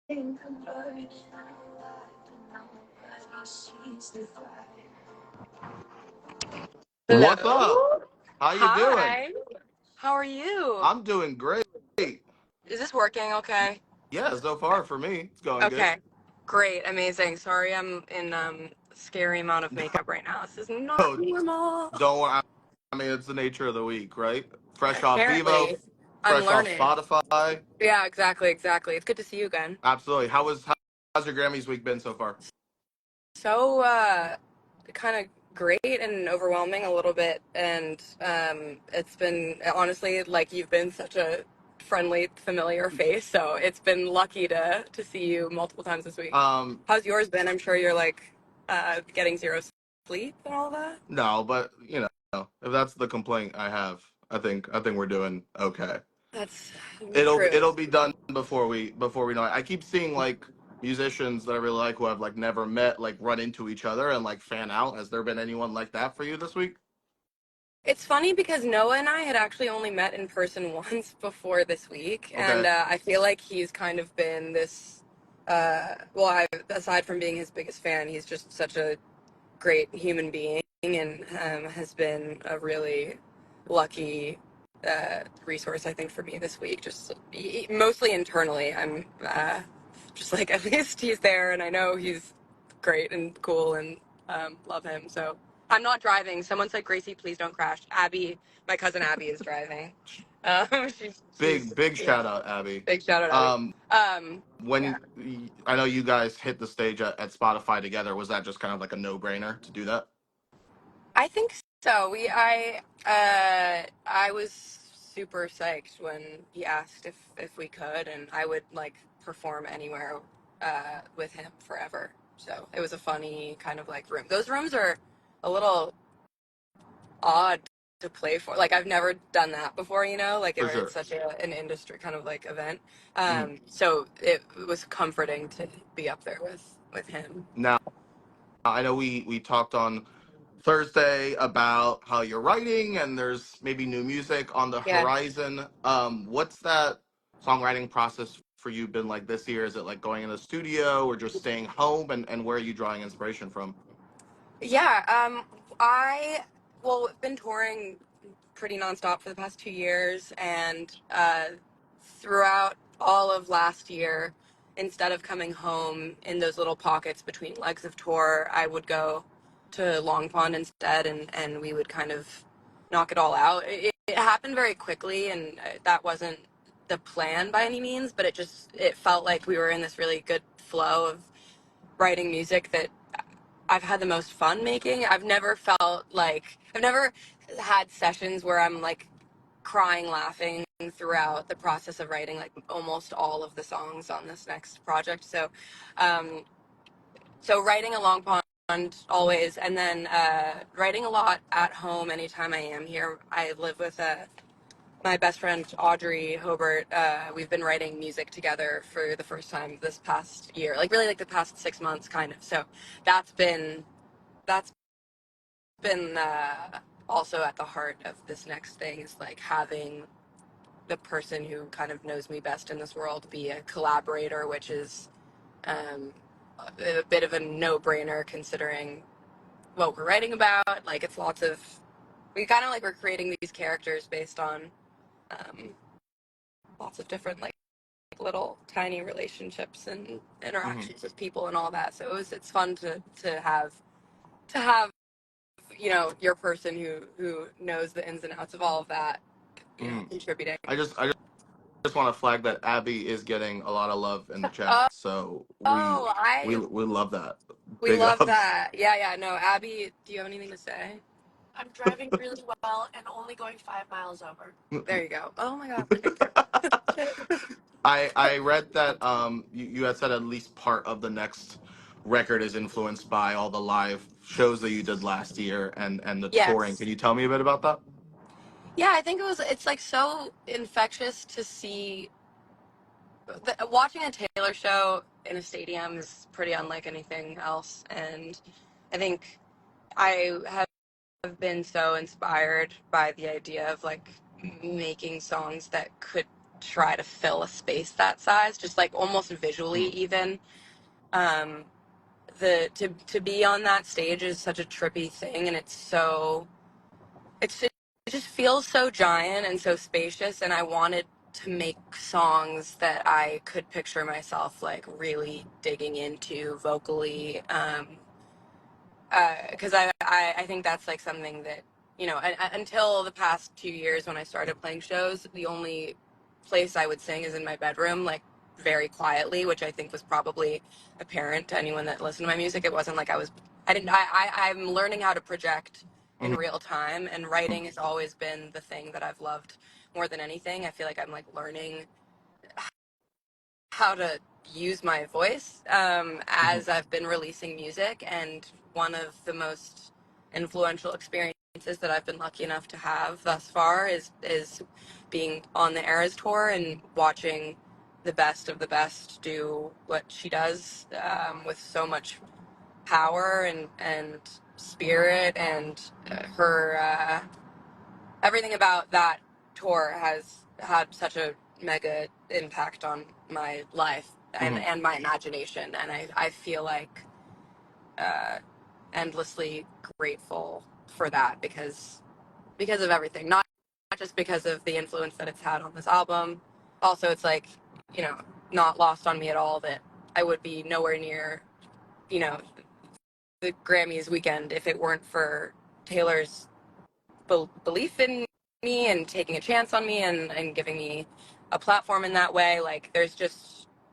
What's up? Hello. How you doing? Hi. How are you? I'm doing great. Is this working okay? Yeah, so far for me, it's going good. Okay. Great. Amazing. Sorry I'm in scary amount of makeup right now. This is not No, normal. don't worry. I mean, it's the nature of the week, right? Fresh off Vivo, Apparently. I'm fresh off learning. Spotify. Yeah, exactly. It's good to see you again. Absolutely. How's your Grammys week been so far? So kind of great and overwhelming a little bit, and it's been honestly like you've been such a friendly familiar face, so it's been lucky to see you multiple times this week. Um, How's yours been? I'm sure you're like getting zero sleep and all that. no, but if that's the complaint I have, I think we're doing okay. That's true. It'll be done before we know it. I keep seeing like musicians that I really like who have like never met like run into each other and like fan out. Has there been anyone like that for you this week? It's funny because Noah and I had actually only met in person once before this week, and Okay. I feel like he's kind of been this. Aside from being his biggest fan, he's just such a great human being and has been a really lucky resource, I think, for me this week. Just mostly internally, I'm just like at least he's there, and I know he's great and cool and love him. So I'm not driving. Someone said, Gracie, please don't crash. Abby, my cousin Abby, is driving. She's Big yeah. shout out, Abby. Big shout out, Abby. Um, Yeah. I know you guys hit the stage at Spotify together. Was that just kind of like a no brainer to do that? I think so. I was super psyched when he asked if we could, and I would like perform anywhere with him forever. So it was a funny kind of like room. Those rooms are a little odd to play for. Like I've never done that before, like For it's sure. such an industry kind of like event. Mhm. So it was comforting to be up there with him. Now I know we talked on Thursday about how you're writing and there's maybe new music on the Yeah. horizon. What's that songwriting process for you been like this year? Is it like going in the studio or just staying home and where are you drawing inspiration from? Yeah, I been touring pretty nonstop for the past 2 years, and throughout all of last year, instead of coming home in those little pockets between legs of tour, I would go to Long Pond instead, and we would kind of knock it all out. It happened very quickly, and that wasn't the plan by any means, but it felt like we were in this really good flow of writing music that I've had the most fun making. I've never had sessions where I'm like crying, laughing throughout the process of writing like almost all of the songs on this next project. Um, so writing a Long Pond always, and then writing a lot at home anytime I am here. I live with my best friend Audrey Hobart. We've been writing music together for the first time this past year, like really like the past 6 months, kind of. So that's been that's been also at the heart of this next thing is like having the person who kind of knows me best in this world be a collaborator, which is um, a bit of a no-brainer considering what we're writing about. Like it's lots of we kind of like we're creating these characters based on um, lots of different like little tiny relationships and Hmm. interactions with people and all that. So it's fun to have your person who knows the ins and outs of all of that, Hmm. contributing. I just want to flag that Abby is getting a lot of love in the chat, Oh, so we oh, we I we love that. we Big love ups. that. Yeah. No, Abby, do you have anything to say? I'm driving really well and only going 5 miles over. There you go. Oh my God, perfect. I read that you had said at least part of the next record is influenced by all the live shows that you did last year and the touring. Yes. Can you tell me a bit about that? Yeah, I think it's like so infectious to see watching a Taylor show in a stadium is pretty unlike anything else, and I think I have been so inspired by the idea of like making songs that could try to fill a space that size, just like almost visually Mhm. even. Um, the to be on that stage is such a trippy thing, and it just feels so giant and so spacious, and I wanted to make songs that I could picture myself like really digging into vocally. Because I think that's like something that, until the past 2 years when I started playing shows, the only place I would sing is in my bedroom, like very quietly, which I think was probably apparent to anyone that listened to my music. It wasn't like I didn't I'm learning how to project in Mhm. real time, and writing has always been the thing that I've loved more than anything. I feel like I'm like learning how to use my voice Mhm. as I've been releasing music. And one of the most influential experiences that I've been lucky enough to have thus far is being on the Eras tour and watching the best of the best do what she does with so much power and spirit, and her everything about that tour has had such a mega impact on my life Mhm. and my imagination. And I feel like uh, endlessly grateful for that because of everything, not just because of the influence that it's had on this album. Also, it's like, you know, not lost on me at all that I would be nowhere near, you know, the Grammys weekend if it weren't for Taylor's belief in me and taking a chance on me and giving me a platform in that way. Like,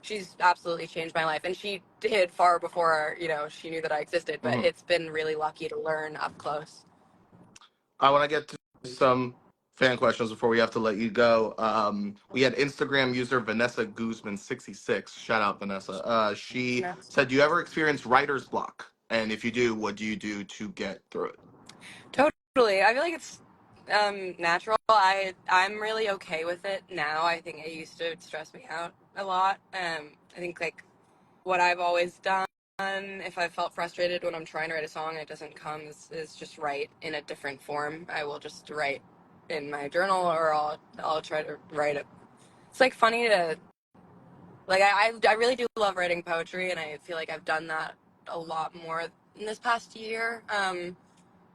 she's absolutely changed my life. And she did far before, she knew that I existed, but Mhm. it's been really lucky to learn up close. I want to get to some fan questions before we have to let you go. We had Instagram user Vanessa Guzman 66. Shout out Vanessa. She said, "Do you ever experience writer's block? And if you do, what do you do to get through it?" Totally. I feel like it's natural. I'm really okay with it now. I think it used to stress me out a lot. I think like what I've always done if I felt frustrated when I'm trying to write a song and it doesn't come is just write in a different form. I will just write in my journal, or I'll try to write it. It's like funny to like I really do love writing poetry, and I feel like I've done that a lot more in this past year.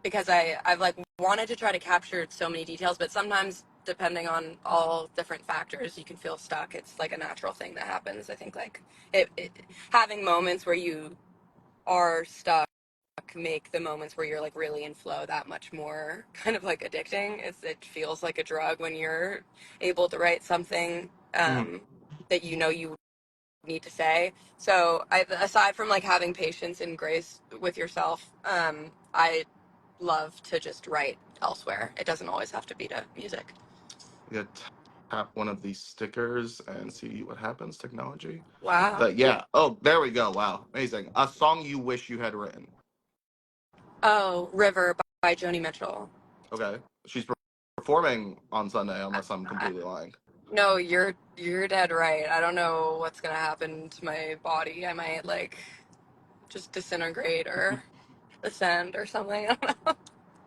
Because I've like wanted to try to capture so many details, but sometimes depending on all different factors, you can feel stuck. It's like a natural thing that happens. I think like it having moments where you are stuck make the moments where you're like really in flow that much more kind of like addicting. It feels like a drug when you're able to write something Mhm. that you need to say. So aside from like having patience and grace with yourself, I love to just write elsewhere. It doesn't always have to be to music. We got tap one of these stickers and see what happens. Technology. Wow. But yeah. Oh, there we go. Wow, amazing. A song you wish you had written. Oh, River by Joni Mitchell. Okay, she's performing on Sunday, unless I'm completely lying. No, you're dead right. I don't know what's gonna happen to my body. I might like just disintegrate or ascend or something. I don't know.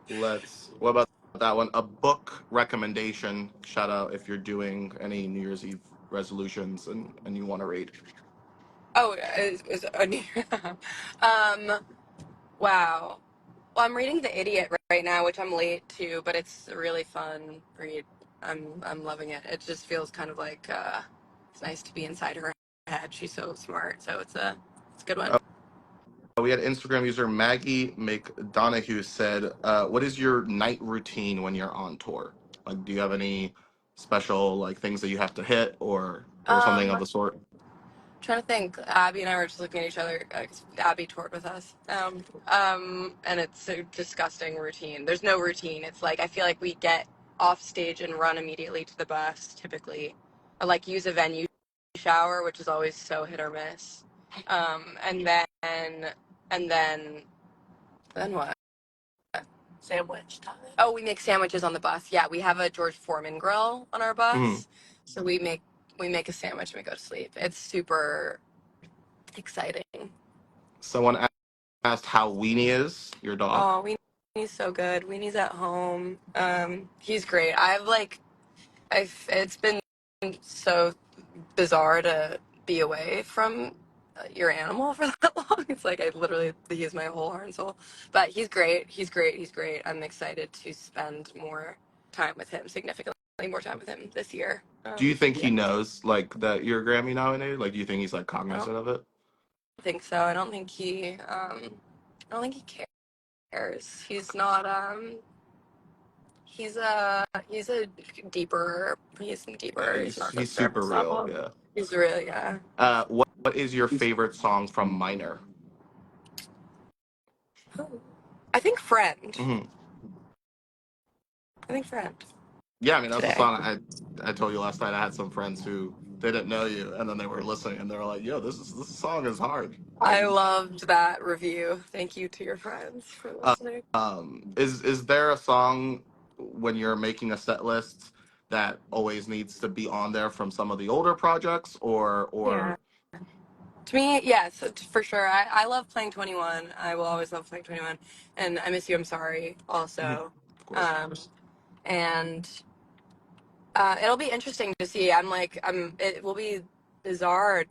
Let's. What about that one? A book recommendation. Shout out if you're doing any New Year's Eve resolutions and you want to read. Oh, is um. Wow. Well, I'm reading The Idiot right now, which I'm late to, but it's a really fun read. I'm loving it. It just feels kind of like it's nice to be inside her head. She's so smart, so it's a good one. We had Instagram user Maggie McDonough said, "What is your night routine when you're on tour? Like, do you have any special like things that you have to hit or something of Um, the sort?" Trying to think. Abby and I were just looking at each other. 'Cause Abby toured with us, and it's a disgusting routine. There's no routine. It's like I feel like we get off stage and run immediately to the bus. Typically, I like use a venue shower, which is always so hit or miss. And then what? Sandwich time. Oh, we make sandwiches on the bus. Yeah, we have a George Foreman grill on our Mhm. bus, so we make a sandwich and we go to sleep. It's super exciting. Someone asked how Weenie is, your dog. Oh, Weenie's so good. Weenie's at home. He's great. It's been so bizarre to be away from your animal for that long. It's like I literally use my whole heart and soul. But he's great. He's great. He's great. I'm excited to spend more time with him, significantly more time with him this year. Do you think Yeah, he knows like that you're Grammy nominated? Like, do you think he's like I don't cognizant of it? think so. I don't think he. I don't think he cares. He's not. He's a deeper. He's Yeah, deeper. He's not he's just super surface real. level. Yeah. He's really yeah. What is your favorite song from Minor? I think friend. Hmm. I think friend Yeah, I mean that's a today. song I told you last night. I had some friends who didn't know you, and then they were listening, and they were like, "Yo, this song is hard." I And loved that review. Thank you to your friends for listening. is there a song when you're making a set list that always needs to be on there from some of the older projects, Yeah. or To me, yes, for sure. I love playing 21. I will always love playing 21. And I Miss You, I'm Sorry Mhm, also. of course. Um, and it'll be interesting to see. It will be bizarre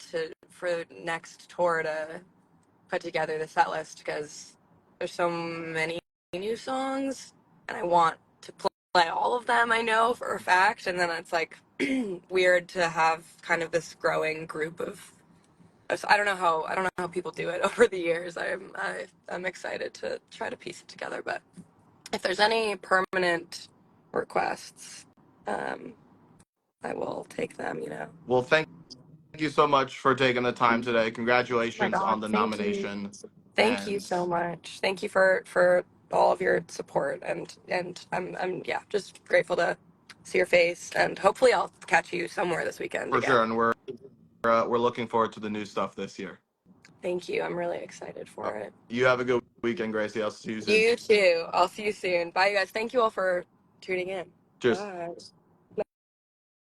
for next tour to put together the set list because there's so many new songs and I want to play all of them. I know for a fact, and then it's like weird to have kind of this growing group of. I don't know how people do it over the years. I'm excited to try to piece it together. But if there's any permanent requests, um, I will take them. You know. Well, thank you so much for taking the time today. Oh my Congratulations on God, the thank you. nomination, Thank you and so much. Thank you for all of your support and I'm yeah, just grateful to see your face and hopefully I'll catch you somewhere this weekend for again. sure, and we're looking forward to the new stuff this year. Thank you. I'm really excited for it. You have a good weekend, Gracie. I'll see you soon. You too. I'll see you soon. Bye you guys. Thank you all for tuning in. Cheers. Bye.